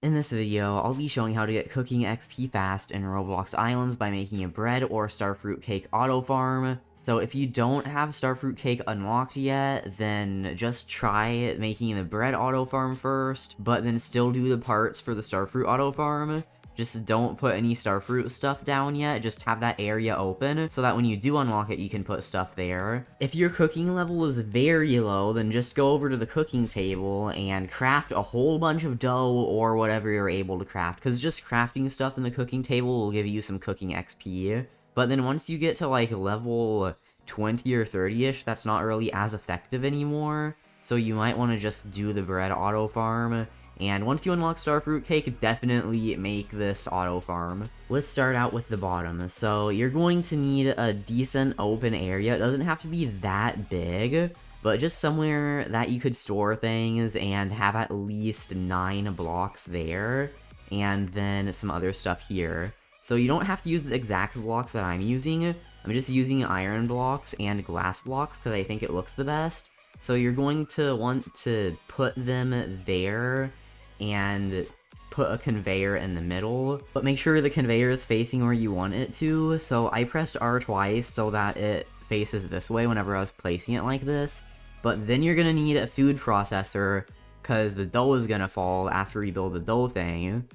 In this video, I'll be showing how to get cooking XP fast in Roblox Islands by making a bread or starfruit cake auto farm. So if you don't have starfruit cake unlocked yet, then just try making the bread auto farm first, but then still do the parts for the starfruit auto farm. Just don't put any starfruit stuff down yet, just have that area open, so that when you do unlock it, you can put stuff there. If your cooking level is very low, then just go over to the cooking table and craft a whole bunch of dough or whatever you're able to craft, because just crafting stuff in the cooking table will give you some cooking XP. But then once you get to like level 20 or 30-ish, that's not really as effective anymore, so you might want to just do the bread auto farm. And once you unlock Starfruit Cake, definitely make this auto farm. Let's start out with the bottom. So you're going to need a decent open area. It doesn't have to be that big, but just somewhere that you could store things and have at least 9 blocks there, and then some other stuff here. So you don't have to use the exact blocks that I'm using. I'm just using iron blocks and glass blocks because I think it looks the best. So you're going to want to put them there and put a conveyor in the middle, but make sure the conveyor is facing where you want it to. So I pressed R twice so that it faces this way whenever I was placing it like this. But then you're gonna need a food processor because the dough is gonna fall after we build the dough thing.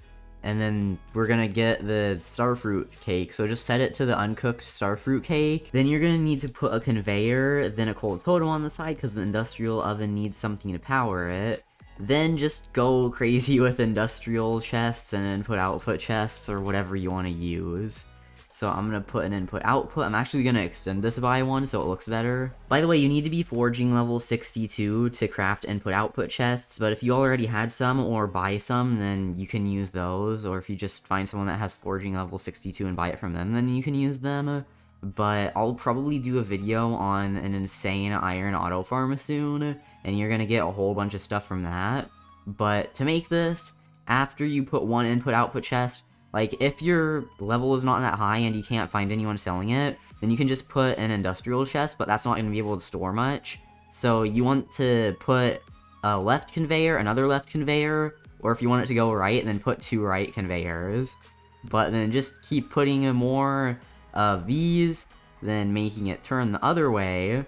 And then we're gonna get the starfruit cake, so just set it to the uncooked starfruit cake. Then you're gonna need to put a conveyor, then a coal totem on the side because the industrial oven needs something to power it. Then just go crazy with industrial chests and input-output chests or whatever you want to use. So I'm going to put an input-output. I'm actually going to extend this by one so it looks better. By the way, you need to be forging level 62 to craft input-output chests, but if you already had some or buy some, then you can use those. Or if you just find someone that has forging level 62 and buy it from them, then you can use them. But I'll probably do a video on an insane iron auto farm soon, and you're gonna get a whole bunch of stuff from that. But to make this, after you put one input-output chest, like if your level is not that high and you can't find anyone selling it, then you can just put an industrial chest, but that's not gonna be able to store much. So you want to put a left conveyor, another left conveyor, or if you want it to go right, then put 2 right conveyors. But then just keep putting in more of these, then making it turn the other way,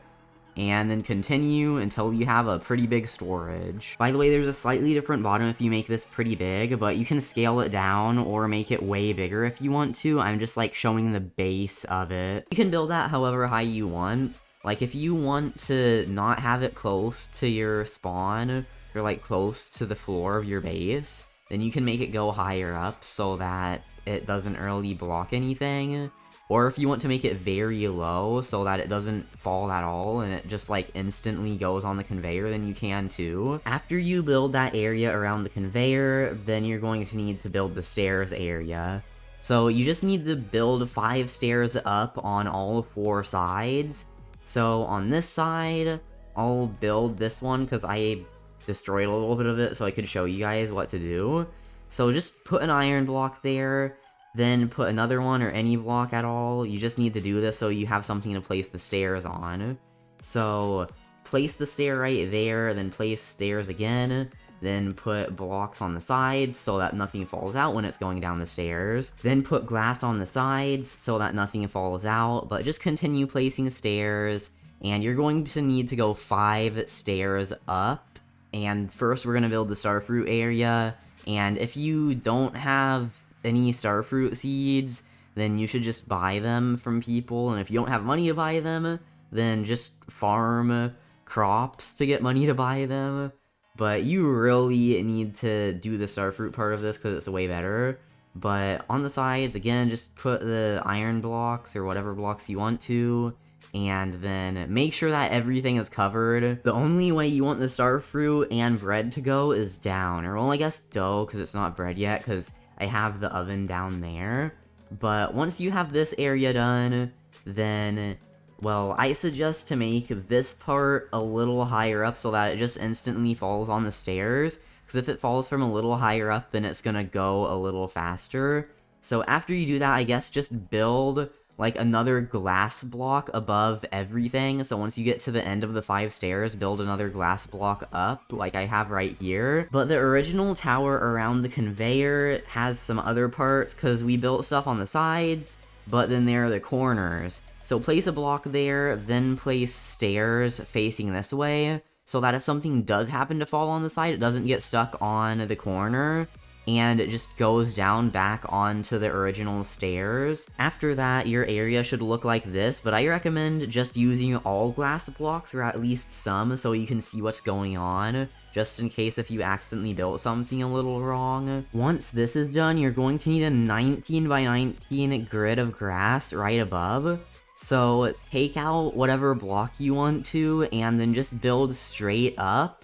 and then continue until you have a pretty big storage. By the way, there's a slightly different bottom if you make this pretty big, but you can scale it down or make it way bigger if you want to. I'm just like showing the base of it. You can build that however high you want. Like if you want to not have it close to your spawn, or like close to the floor of your base, then you can make it go higher up so that it doesn't really block anything. Or if you want to make it very low so that it doesn't fall at all and it just like instantly goes on the conveyor, then you can too. After you build that area around the conveyor, then you're going to need to build the stairs area. So you just need to build 5 stairs up on all 4 sides. So on this side, I'll build this one because I destroyed a little bit of it so I could show you guys what to do. So just put an iron block there, then put another one or any block at all. You just need to do this so you have something to place the stairs on. So place the stair right there, then place stairs again, then put blocks on the sides so that nothing falls out when it's going down the stairs. Then put glass on the sides so that nothing falls out, but just continue placing stairs, and you're going to need to go 5 stairs up. And first we're going to build the starfruit area, and if you don't have any starfruit seeds, then you should just buy them from people, and if you don't have money to buy them, then just farm crops to get money to buy them. But you really need to do the starfruit part of this because it's way better. But on the sides, again, just put the iron blocks or whatever blocks you want to, and then make sure that everything is covered. The only way you want the starfruit and bread to go is down, or well, I guess dough because it's not bread yet because I have the oven down there. But once you have this area done, then, well, I suggest to make this part a little higher up so that it just instantly falls on the stairs. Because if it falls from a little higher up, then it's gonna go a little faster. So after you do that, I guess just build like another glass block above everything. So once you get to the end of the 5 stairs, build another glass block up, like I have right here. But the original tower around the conveyor has some other parts, because we built stuff on the sides, but then there are the corners. So place a block there, then place stairs facing this way, so that if something does happen to fall on the side, it doesn't get stuck on the corner, and it just goes down back onto the original stairs. After that, your area should look like this, but I recommend just using all glass blocks, or at least some, so you can see what's going on, just in case if you accidentally built something a little wrong. Once this is done, you're going to need a 19 by 19 grid of grass right above. So take out whatever block you want to, and then just build straight up,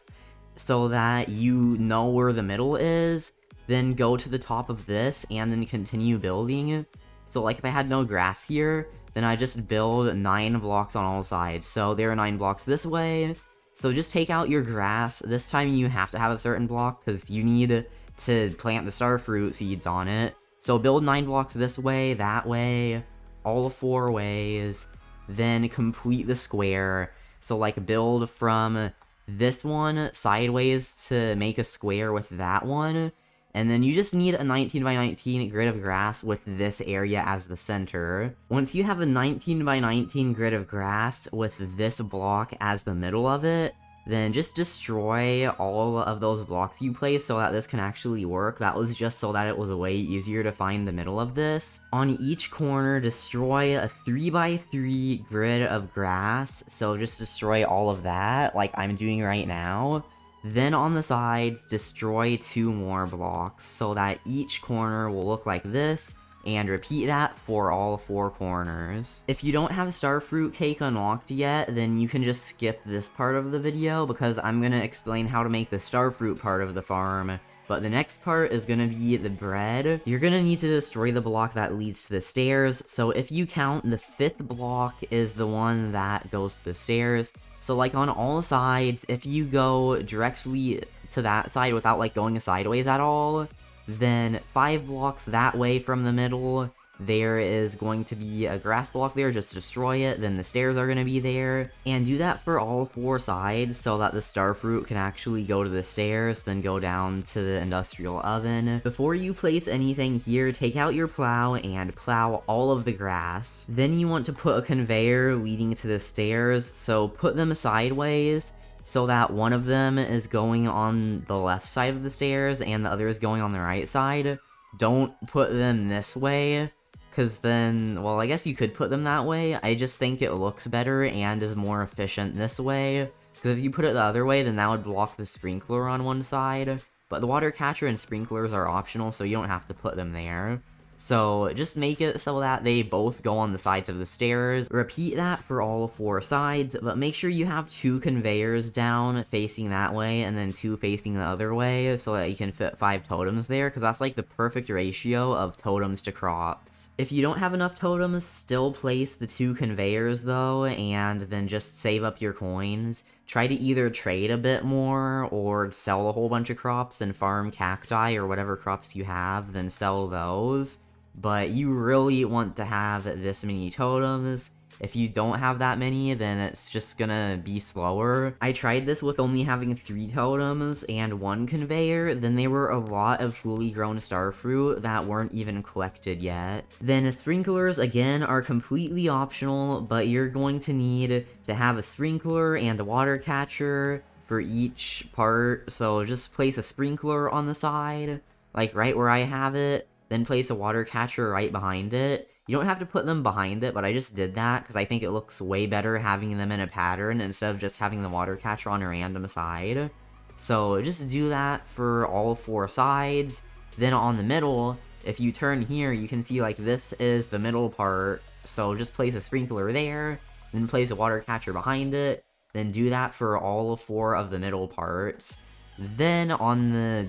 so that you know where the middle is. Then go to the top of this, and then continue building. So like if I had no grass here, then I just build 9 blocks on all sides. So there are 9 blocks this way. So just take out your grass. This time you have to have a certain block, because you need to plant the starfruit seeds on it. So build 9 blocks this way, that way, all 4 ways, then complete the square. So like build from this one sideways to make a square with that one, and then you just need a 19 by 19 grid of grass with this area as the center. Once you have a 19 by 19 grid of grass with this block as the middle of it, then just destroy all of those blocks you place so that this can actually work. That was just so that it was way easier to find the middle of this. On each corner, destroy a 3 by 3 grid of grass, so just destroy all of that, like I'm doing right now. Then on the sides, destroy 2 more blocks, so that each corner will look like this, and repeat that for all 4 corners. If you don't have Starfruit Cake unlocked yet, then you can just skip this part of the video, because I'm gonna explain how to make the Starfruit part of the farm. But the next part is gonna be the bread. You're gonna need to destroy the block that leads to the stairs, so if you count, the 5th block is the one that goes to the stairs. So like on all sides, if you go directly to that side without like going sideways at all, then 5 blocks that way from the middle, there is going to be a grass block there, just destroy it, then the stairs are going to be there, and do that for all 4 sides so that the starfruit can actually go to the stairs, then go down to the industrial oven. Before you place anything here, take out your plow and plow all of the grass. Then you want to put a conveyor leading to the stairs, so put them sideways, so that one of them is going on the left side of the stairs and the other is going on the right side. Don't put them this way, because then, well, I guess you could put them that way. I just think it looks better and is more efficient this way, because if you put it the other way, then that would block the sprinkler on one side. But the water catcher and sprinklers are optional, so you don't have to put them there. So just make it so that they both go on the sides of the stairs. Repeat that for all 4 sides, but make sure you have 2 conveyors down facing that way and then 2 facing the other way so that you can fit 5 totems there, because that's like the perfect ratio of totems to crops. If you don't have enough totems, still place the 2 conveyors though, and then just save up your coins. Try to either trade a bit more or sell a whole bunch of crops and farm cacti or whatever crops you have, then sell those. But you really want to have this many totems. If you don't have that many, then it's just gonna be slower. I tried this with only having 3 totems and 1 conveyor, then there were a lot of fully grown starfruit that weren't even collected yet. Then sprinklers, again, are completely optional, but you're going to need to have a sprinkler and a water catcher for each part, so just place a sprinkler on the side, like right where I have it, then place a water catcher right behind it. You don't have to put them behind it, but I just did that because I think it looks way better having them in a pattern instead of just having the water catcher on a random side. So just do that for all 4 sides. Then on the middle, if you turn here, you can see like this is the middle part. So just place a sprinkler there, then place a water catcher behind it, then do that for all 4 of the middle parts. Then on the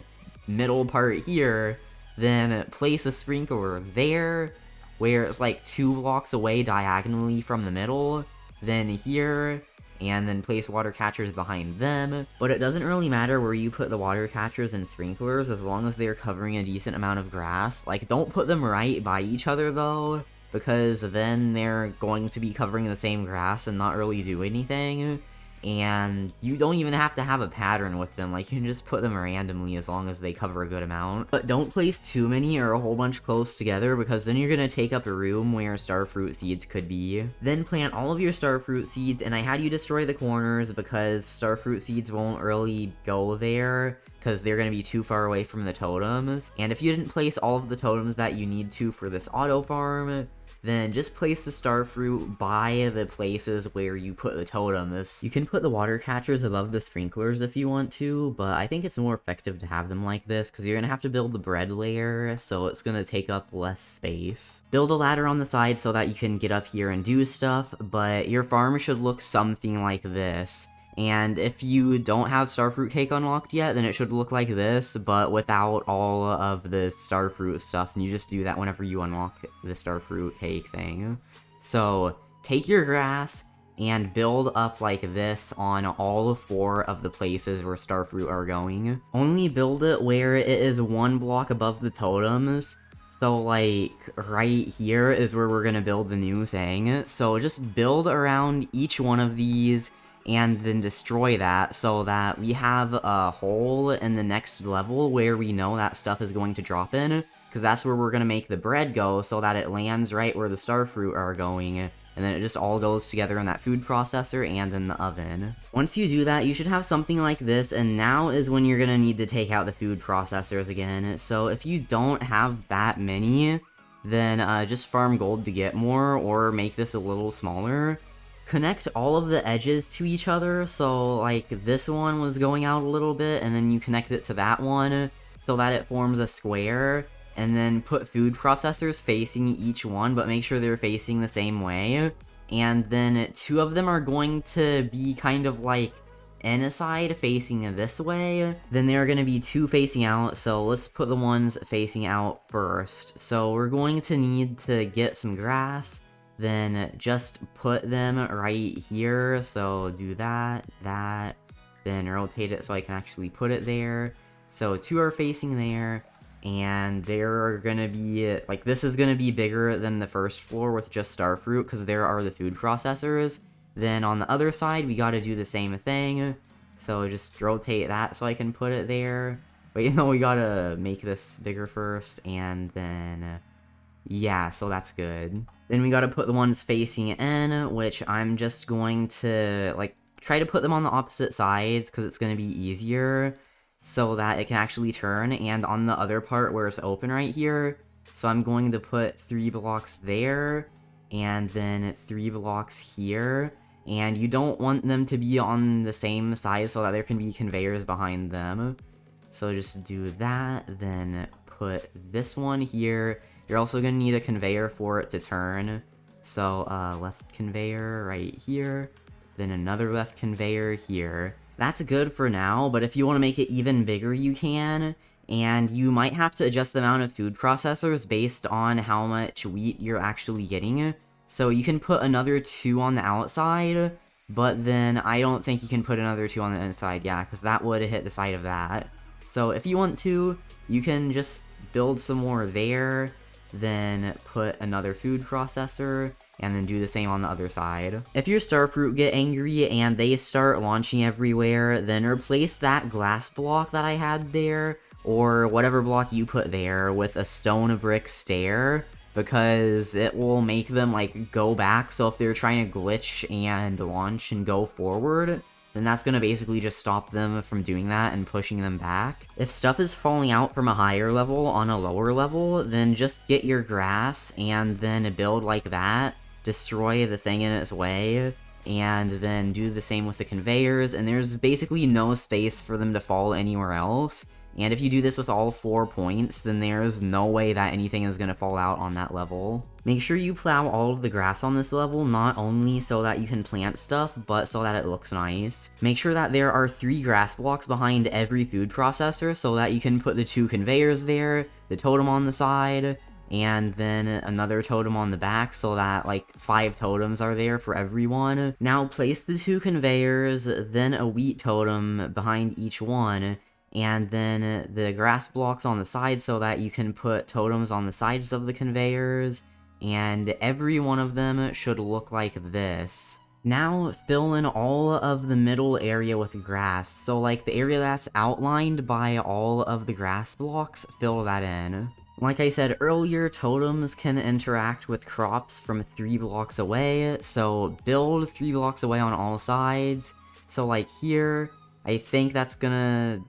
middle part here, then place a sprinkler there, where it's like 2 blocks away diagonally from the middle, then here, and then place water catchers behind them. But it doesn't really matter where you put the water catchers and sprinklers as long as they're covering a decent amount of grass. Like, don't put them right by each other though, because then they're going to be covering the same grass and not really do anything. And you don't even have to have a pattern with them, like you can just put them randomly as long as they cover a good amount. But don't place too many or a whole bunch close together, because then you're gonna take up a room where starfruit seeds could be. Then plant all of your starfruit seeds, and I had you destroy the corners because starfruit seeds won't really go there, because they're going to be too far away from the totems. And if you didn't place all of the totems that you need to for this auto farm, then just place the starfruit by the places where you put the totems. You can put the water catchers above the sprinklers if you want to, but I think it's more effective to have them like this, because you're going to have to build the bread layer, so it's going to take up less space. Build a ladder on the side so that you can get up here and do stuff, but your farm should look something like this. And if you don't have Starfruit Cake unlocked yet, then it should look like this, but without all of the Starfruit stuff, and you just do that whenever you unlock the Starfruit Cake thing. So, take your grass and build up like this on all 4 of the places where Starfruit are going. Only build it where it is 1 block above the totems. So, like, right here is where we're gonna build the new thing. So, just build around each one of these, and then destroy that so that we have a hole in the next level where we know that stuff is going to drop in, because that's where we're going to make the bread go so that it lands right where the starfruit are going, and then it just all goes together in that food processor and in the oven. Once you do that, you should have something like this, and now is when you're going to need to take out the food processors again. So if you don't have that many, then just farm gold to get more, or make this a little smaller. Connect all of the edges to each other, so like this one was going out a little bit, and then you connect it to that one so that it forms a square, and then put food processors facing each one, but make sure they're facing the same way. And then 2 of them are going to be kind of like in a side facing this way, then there are going to be 2 facing out, so let's put the ones facing out first. So we're going to need to get some grass, then just put them right here. So do that, then rotate it so I can actually put it there. So 2 are facing there, and they're gonna be, like, this is gonna be bigger than the first floor with just starfruit, because there are the food processors. Then on the other side, we gotta do the same thing. So just rotate that so I can put it there. But you know, we gotta make this bigger first, and then yeah, so that's good. Then we gotta put the ones facing in, which I'm just going to, like, try to put them on the opposite sides, because it's gonna be easier, so that it can actually turn. And on the other part where it's open right here, so I'm going to put 3 blocks there, and then 3 blocks here. And you don't want them to be on the same side so that there can be conveyors behind them. So just do that, then put this one here. You're also going to need a conveyor for it to turn. So, left conveyor right here, then another left conveyor here. That's good for now, but if you want to make it even bigger, you can. And you might have to adjust the amount of food processors based on how much wheat you're actually getting. So you can put another 2 on the outside, but then I don't think you can put another 2 on the inside, yeah, because that would hit the side of that. So if you want to, you can just build some more there, then put another food processor, and then do the same on the other side. If your starfruit get angry and they start launching everywhere, then replace that glass block that I had there, or whatever block you put there, with a stone brick stair, because it will make them, like, go back. So if they're trying to glitch and launch and go forward, then that's gonna basically just stop them from doing that and pushing them back. If stuff is falling out from a higher level on a lower level, then just get your grass and then build like that, destroy the thing in its way, and then do the same with the conveyors, and there's basically no space for them to fall anywhere else. And if you do this with all 4 points, then there's no way that anything is going to fall out on that level. Make sure you plow all of the grass on this level, not only so that you can plant stuff, but so that it looks nice. Make sure that there are 3 grass blocks behind every food processor so that you can put the 2 conveyors there, the totem on the side, and then another totem on the back so that, like, 5 totems are there for everyone. Now place the 2 conveyors, then a wheat totem behind each one, and then the grass blocks on the side so that you can put totems on the sides of the conveyors, and every one of them should look like this. Now, fill in all of the middle area with grass, so like the area that's outlined by all of the grass blocks, fill that in. Like I said earlier, totems can interact with crops from 3 blocks away, so build 3 blocks away on all sides. So like here, I think that's gonna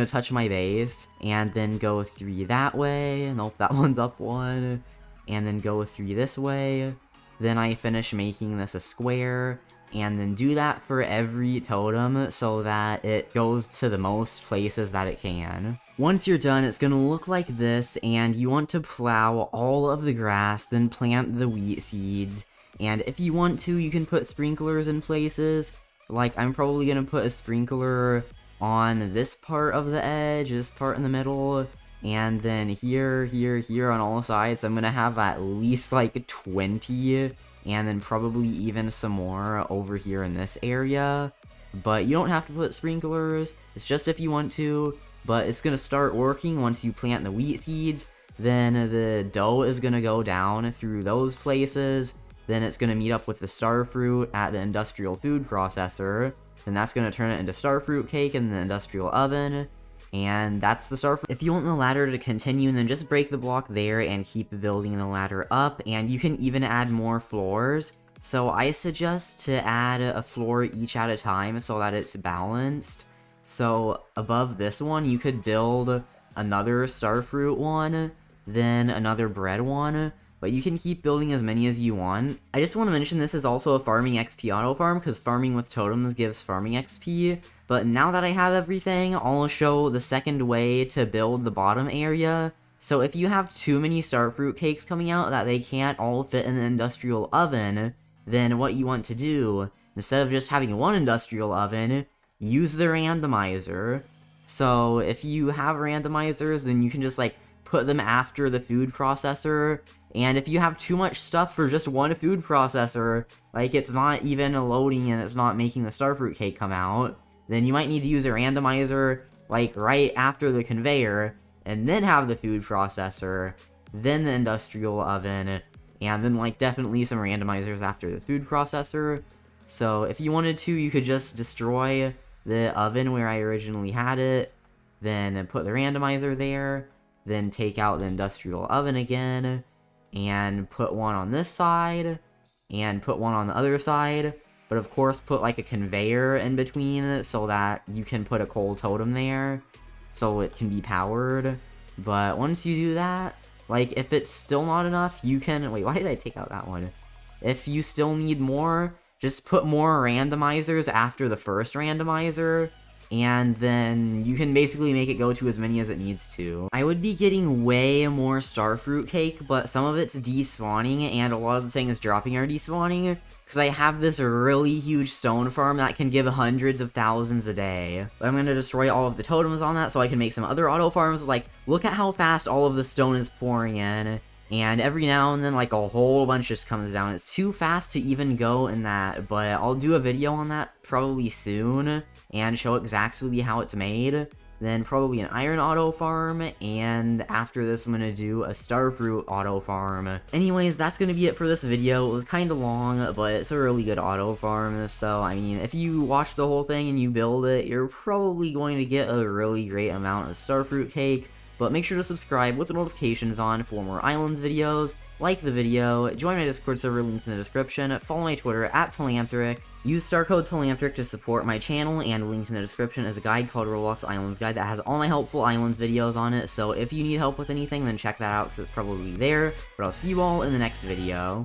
touch my base, and then go 3 that way. Nope, that one's up 1, and then go 3 this way. Then I finish making this a square, and then do that for every totem so that it goes to the most places that it can. Once you're done, it's gonna look like this, and you want to plow all of the grass, then plant the wheat seeds. And if you want to, you can put sprinklers in places. Like, I'm probably gonna put a sprinkler on this part of the edge, this part in the middle, and then here, here on all sides. I'm gonna have at least like 20, and then probably even some more over here in this area. But you don't have to put sprinklers, it's just if you want to, but it's gonna start working once you plant the wheat seeds. Then the dough is gonna go down through those places, then it's gonna meet up with the starfruit at the industrial food processor, then that's gonna turn it into starfruit cake in the industrial oven, and that's the starfruit. If you want the ladder to continue, then just break the block there and keep building the ladder up, and you can even add more floors. So I suggest to add a floor each at a time so that it's balanced. So above this one, you could build another starfruit one, then another bread one, but you can keep building as many as you want. I just want to mention this is also a farming XP auto farm, because farming with totems gives farming XP. But now that I have everything, I'll show the second way to build the bottom area. So if you have too many starfruit cakes coming out that they can't all fit in the industrial oven, then what you want to do, instead of just having one industrial oven, use the randomizer. So if you have randomizers, then you can just like put them after the food processor. And if you have too much stuff for just one food processor, like it's not even loading and it's not making the starfruit cake come out, then you might need to use a randomizer like right after the conveyor, and then have the food processor, then the industrial oven, and then like definitely some randomizers after the food processor. So if you wanted to, you could just destroy the oven where I originally had it, then put the randomizer there, then take out the industrial oven again, and put one on this side, and put one on the other side, but of course put like a conveyor in between so that you can put a coal totem there, so it can be powered. But once you do that, like if it's still not enough, you can, wait, why did I take out that one? If you still need more, just put more randomizers after the first randomizer, and then you can basically make it go to as many as it needs to. I would be getting way more starfruit cake, but some of it's despawning, and a lot of the things dropping are despawning, because I have this really huge stone farm that can give hundreds of thousands a day. But I'm going to destroy all of the totems on that so I can make some other auto farms. Like, look at how fast all of the stone is pouring in, and every now and then, like, a whole bunch just comes down. It's too fast to even go in that, but I'll do a video on that probably soon, and show exactly how it's made. Then probably an iron auto farm, and after this I'm gonna do a starfruit auto farm. Anyways, that's gonna be it for this video. It was kind of long, but it's a really good auto farm, so I mean, if you watch the whole thing and you build it, you're probably going to get a really great amount of starfruit cake. But make sure to subscribe with the notifications on for more Islands videos, like the video, join my Discord server, linked in the description, follow my Twitter at Telanthric, use star code Telanthric to support my channel, and linked in the description is a guide called Roblox Islands Guide that has all my helpful Islands videos on it, so if you need help with anything, then check that out because it's probably there. But I'll see you all in the next video.